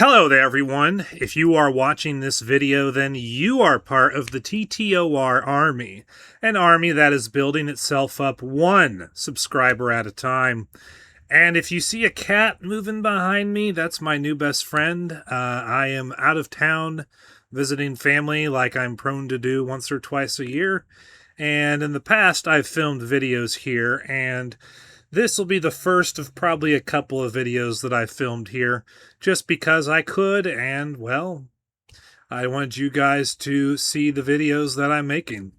Hello there, everyone. If you are watching this video, then you are part of the TTOR Army, an army that is building itself up one subscriber at a time. And if you see a cat moving behind me, that's my new best friend. I am out of town visiting family like I'm prone to do once or twice a year. And in the past, I've filmed videos here, and this will be the first of probably a couple of videos that I filmed here, just because I could, and, well, I wanted you guys to see the videos that I'm making.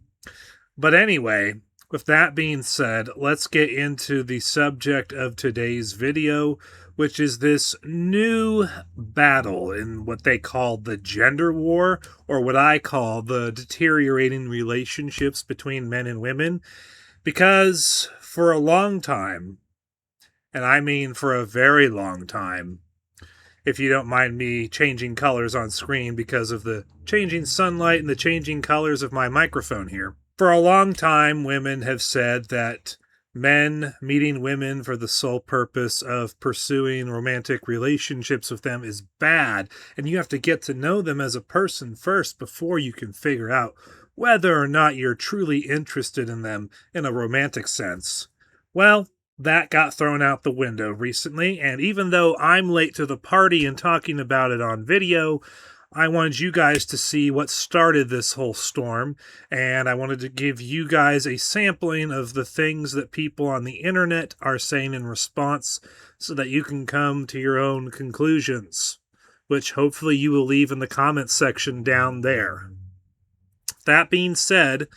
But anyway, with that being said, let's get into the subject of today's video, which is this new battle in what they call the gender war, or what I call the deteriorating relationships between men and women. Because for a long time, and I mean for a very long time, if you don't mind me changing colors on screen because of the changing sunlight and the changing colors of my microphone here. For a long time, women have said that men meeting women for the sole purpose of pursuing romantic relationships with them is bad, and you have to get to know them as a person first before you can figure out whether or not you're truly interested in them in a romantic sense. Well, that got thrown out the window recently, and even though I'm late to the party and talking about it on video, I wanted you guys to see what started this whole storm, and I wanted to give you guys a sampling of the things that people on the internet are saying in response so that you can come to your own conclusions, which hopefully you will leave in the comments section down there. That being said,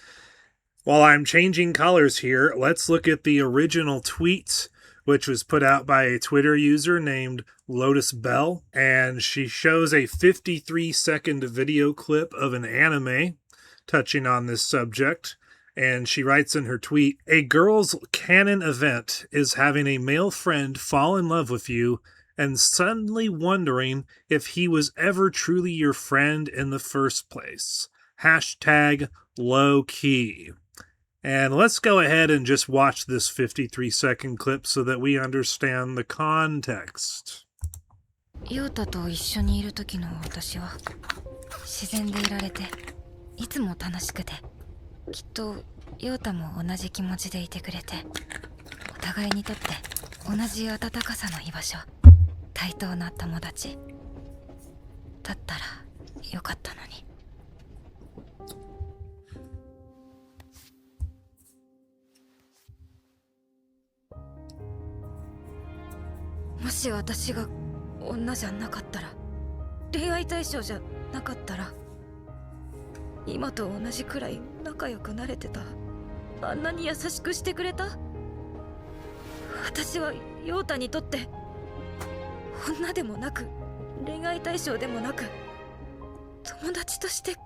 while I'm changing colors here, let's look at the original tweet, which was put out by a Twitter user named Lotusbel, and she shows a 53-second video clip of an anime touching on this subject, and she writes in her tweet, "A girl's canon event is having a male friend fall in love with you and suddenly wondering if he was ever truly your friend in the first place. Hashtag low key." And let's go ahead and just watch this 53-second clip so that we understand the context. ヨータと一緒にいる時の私は自然でいられていつも楽しくて、きっとヨータも同じ気持ちでいてくれて、お互いにとって同じ温かさの居場所、対等な友達だったらよかったのに。もし私が女じゃなかったら、恋愛対象じゃなかったら、今と同じくらい仲良くなれてた。あんなに優しくしてくれた。私はヨータにとって女でもなく、恋愛対象でもなく、友達として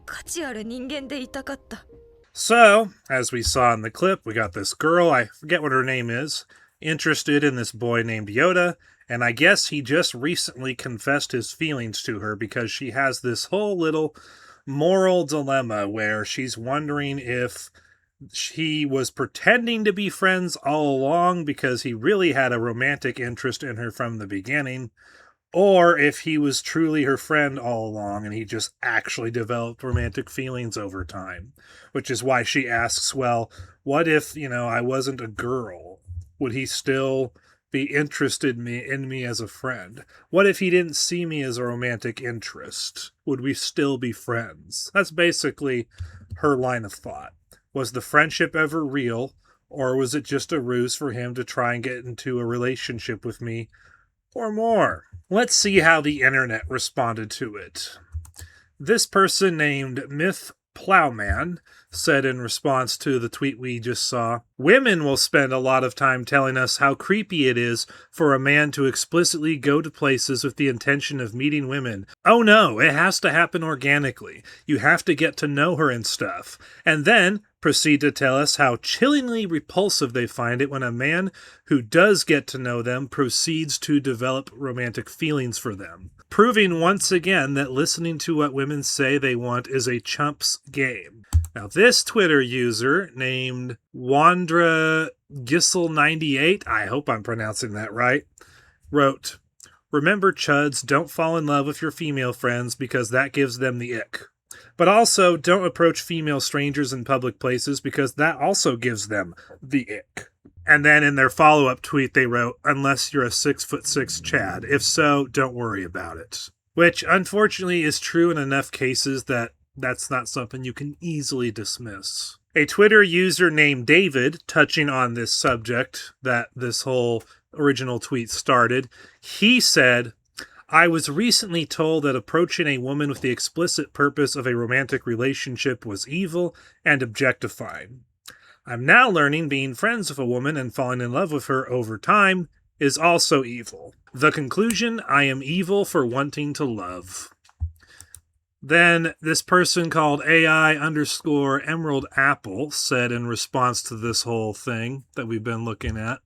価値ある人間でいたかった。So, as we saw in the clip, we got this girl, I forget what her name is, interested in this boy named Yoda, and I guess he just recently confessed his feelings to her because she has this whole little moral dilemma where she's wondering if he was pretending to be friends all along because he really had a romantic interest in her from the beginning, or if he was truly her friend all along and he just actually developed romantic feelings over time, which is why she asks, well, what if, I wasn't a girl? Would he still be interested in me as a friend? What if he didn't see me as a romantic interest? Would we still be friends? That's basically her line of thought. Was the friendship ever real, or was it just a ruse for him to try and get into a relationship with me, or more? Let's see how the internet responded to it. This person named Myth Plowman said in response to the tweet we just saw, "Women will spend a lot of time telling us how creepy it is for a man to explicitly go to places with the intention of meeting women. Oh no, it has to happen organically. You have to get to know her and stuff. And then proceed to tell us how chillingly repulsive they find it when a man who does get to know them proceeds to develop romantic feelings for them. Proving once again that listening to what women say they want is a chump's game." Now, this Twitter user named Wandra Gissel98, I hope I'm pronouncing that right, wrote, Remember, chuds, don't fall in love with your female friends because that gives them the ick. But also, don't approach female strangers in public places because that also gives them the ick. And then in their follow-up tweet, they wrote, unless you're a 6'6" Chad. If so, don't worry about it. Which, unfortunately, is true in enough cases that that's not something you can easily dismiss. A Twitter user named David, touching on this subject that this whole original tweet started, he said, I was recently told that approaching a woman with the explicit purpose of a romantic relationship was evil and objectifying. I'm now learning being friends with a woman and falling in love with her over time is also evil. The conclusion, I am evil for wanting to love. Then this person called AI_Emerald Apple said in response to this whole thing that we've been looking at,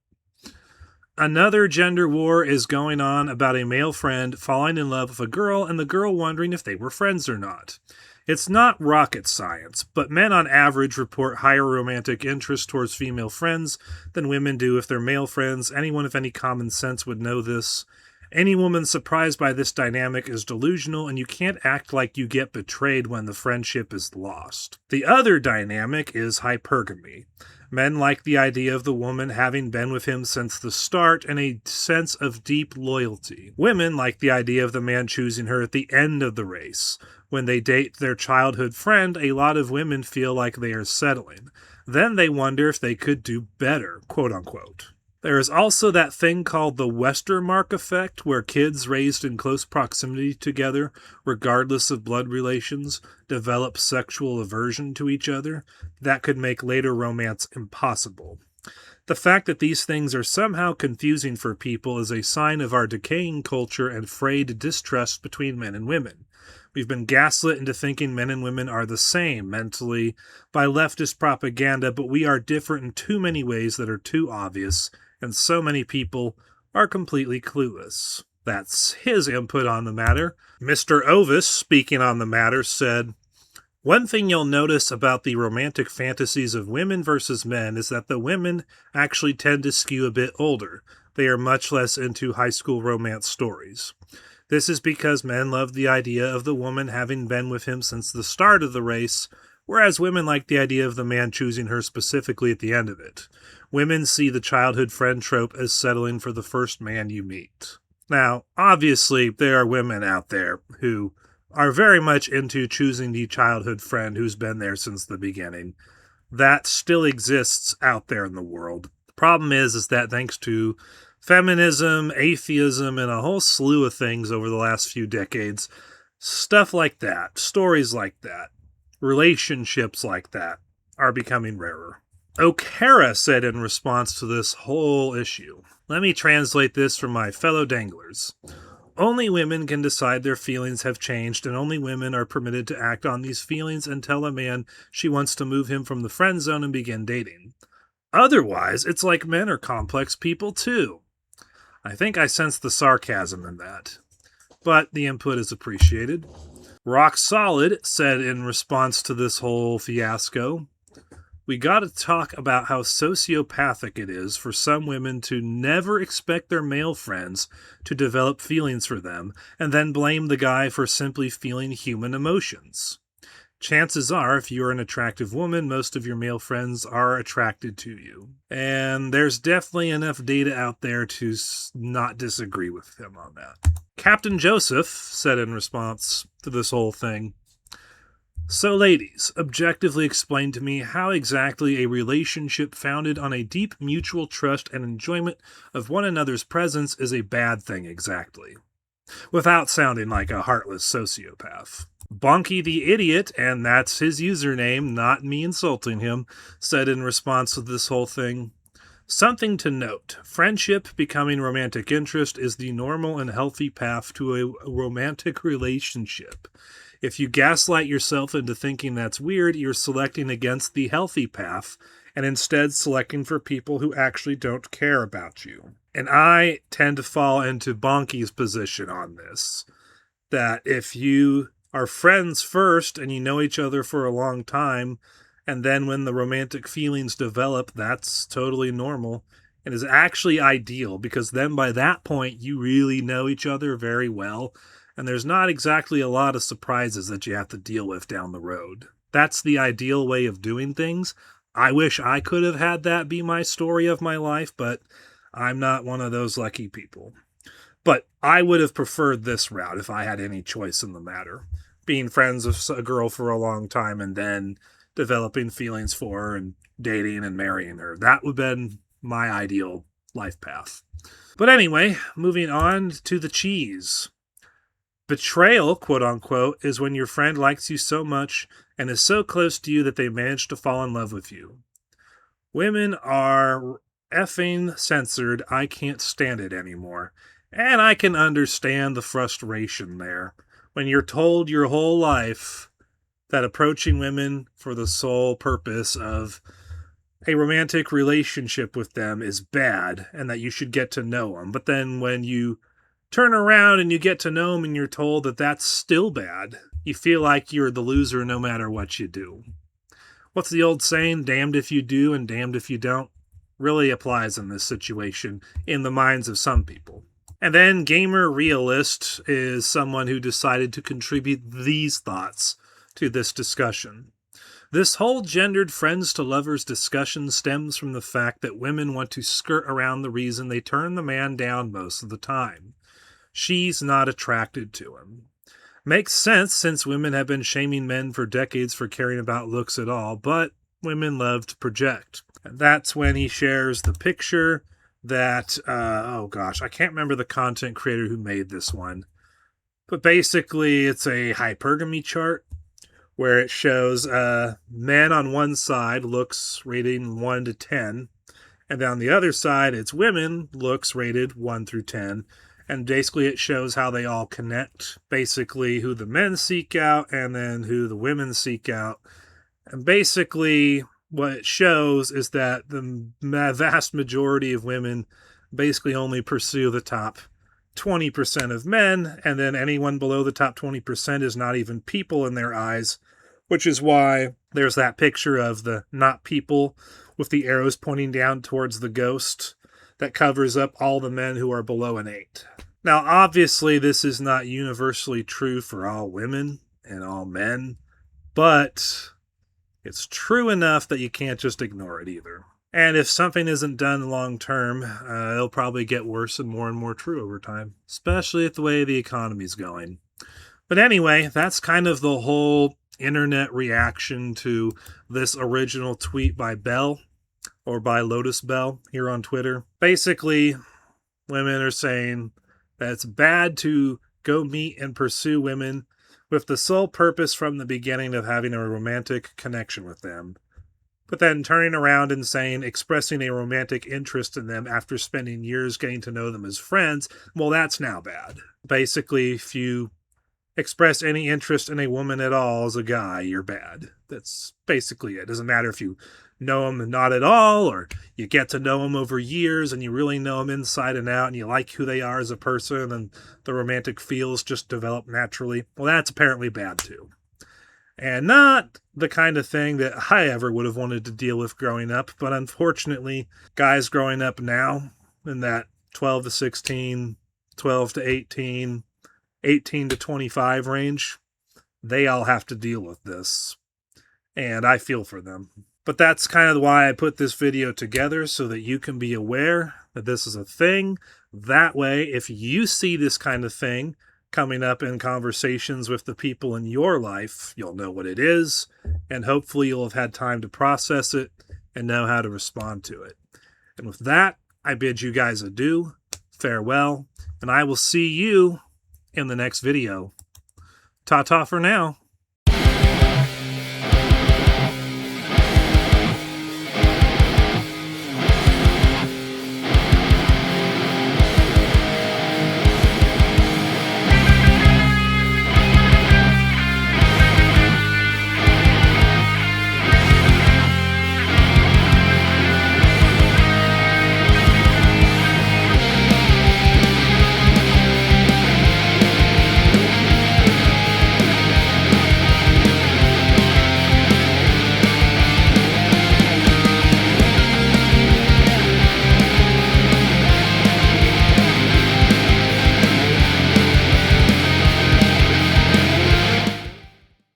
another gender war is going on about a male friend falling in love with a girl and the girl wondering if they were friends or not. It's not rocket science, but men on average report higher romantic interest towards female friends than women do with their male friends. Anyone with any common sense would know this. Any woman surprised by this dynamic is delusional, and you can't act like you get betrayed when the friendship is lost. The other dynamic is hypergamy. Men like the idea of the woman having been with him since the start and a sense of deep loyalty. Women like the idea of the man choosing her at the end of the race. When they date their childhood friend, a lot of women feel like they are settling. Then they wonder if they could do better, quote unquote. There is also that thing called the Westermark effect, where kids raised in close proximity together, regardless of blood relations, develop sexual aversion to each other. That could make later romance impossible. The fact that these things are somehow confusing for people is a sign of our decaying culture and frayed distrust between men and women. We've been gaslit into thinking men and women are the same mentally by leftist propaganda, but we are different in too many ways that are too obvious, and so many people are completely clueless. That's his input on the matter. Mr. Ovis, speaking on the matter, said, one thing you'll notice about the romantic fantasies of women versus men is that the women actually tend to skew a bit older. They are much less into high school romance stories. This is because men love the idea of the woman having been with him since the start of the race, whereas women like the idea of the man choosing her specifically at the end of it. Women see the childhood friend trope as settling for the first man you meet. Now, obviously, there are women out there who are very much into choosing the childhood friend who's been there since the beginning. That still exists out there in the world. The problem is that thanks to feminism, atheism, and a whole slew of things over the last few decades, stuff like that, stories like that, relationships like that are becoming rarer. Okara said in response to this whole issue, let me translate this for my fellow danglers. Only women can decide their feelings have changed, and only women are permitted to act on these feelings and tell a man she wants to move him from the friend zone and begin dating. Otherwise, it's like men are complex people too. I think I sense the sarcasm in that, but the input is appreciated. Rock Solid said in response to this whole fiasco, we gotta talk about how sociopathic it is for some women to never expect their male friends to develop feelings for them and then blame the guy for simply feeling human emotions. Chances are, if you're an attractive woman, most of your male friends are attracted to you. And there's definitely enough data out there to not disagree with him on that. Captain Joseph said in response to this whole thing, so ladies, objectively explain to me how exactly a relationship founded on a deep mutual trust and enjoyment of one another's presence is a bad thing exactly, without sounding like a heartless sociopath. Bonky the Idiot, and that's his username, not me insulting him, said in response to this whole thing, something to note, friendship becoming romantic interest is the normal and healthy path to a romantic relationship. If you gaslight yourself into thinking that's weird, you're selecting against the healthy path and instead selecting for people who actually don't care about you. And I tend to fall into Bonky's position on this, that if you are friends first and you know each other for a long time, and then when the romantic feelings develop, that's totally normal. and is actually ideal, because then by that point you really know each other very well, and there's not exactly a lot of surprises that you have to deal with down the road. That's the ideal way of doing things. I wish I could have had that be my story of my life, but I'm not one of those lucky people. But I would have preferred this route if I had any choice in the matter. Being friends with a girl for a long time and then developing feelings for her and dating and marrying her. That would have been my ideal life path. But anyway, moving on to the cheese. Betrayal, quote unquote, is when your friend likes you so much and is so close to you that they manage to fall in love with you. Women are effing censored. I can't stand it anymore. And I can understand the frustration there. When you're told your whole life that approaching women for the sole purpose of a romantic relationship with them is bad and that you should get to know them. But then when you turn around and you get to know them and you're told that that's still bad, you feel like you're the loser no matter what you do. What's the old saying? Damned if you do and damned if you don't. Really applies in this situation in the minds of some people. And then Gamer Realist is someone who decided to contribute these thoughts to this discussion. This whole gendered friends to lovers discussion stems from the fact that women want to skirt around the reason they turn the man down most of the time. She's not attracted to him. Makes sense since women have been shaming men for decades for caring about looks at all, but women love to project. And that's when he shares the picture that, I can't remember the content creator who made this one. But basically, it's a hypergamy chart where it shows men on one side, looks rating 1 to 10, and on the other side, it's women, looks rated 1 through 10. And basically, it shows how they all connect. Basically, who the men seek out and then who the women seek out. And basically, what it shows is that the vast majority of women basically only pursue the top 20% of men, and then anyone below the top 20% is not even people in their eyes, which is why there's that picture of the not people with the arrows pointing down towards the ghost that covers up all the men who are below an 8. Now, obviously, this is not universally true for all women and all men, but it's true enough that you can't just ignore it either. And if something isn't done long term, it'll probably get worse and more true over time, especially with the way the economy's going. But anyway, that's kind of the whole internet reaction to this original tweet by Bell, or by Lotusbel here on Twitter. Basically, women are saying that it's bad to go meet and pursue women with the sole purpose from the beginning of having a romantic connection with them. But then turning around and saying, expressing a romantic interest in them after spending years getting to know them as friends, well, that's now bad. Basically, if you express any interest in a woman at all as a guy, you're bad. That's basically it. It doesn't matter if you know them not at all, or you get to know them over years and you really know them inside and out and you like who they are as a person and the romantic feels just develop naturally. Well, that's apparently bad too. And not the kind of thing that I ever would have wanted to deal with growing up, but unfortunately, guys growing up now in that 12 to 16, 12 to 18, 18 to 25 range, they all have to deal with this. And I feel for them. But that's kind of why I put this video together, so that you can be aware that this is a thing. That way, if you see this kind of thing coming up in conversations with the people in your life, you'll know what it is, and hopefully you'll have had time to process it and know how to respond to it. And with that, I bid you guys adieu, farewell, and I will see you in the next video. Ta-ta for now.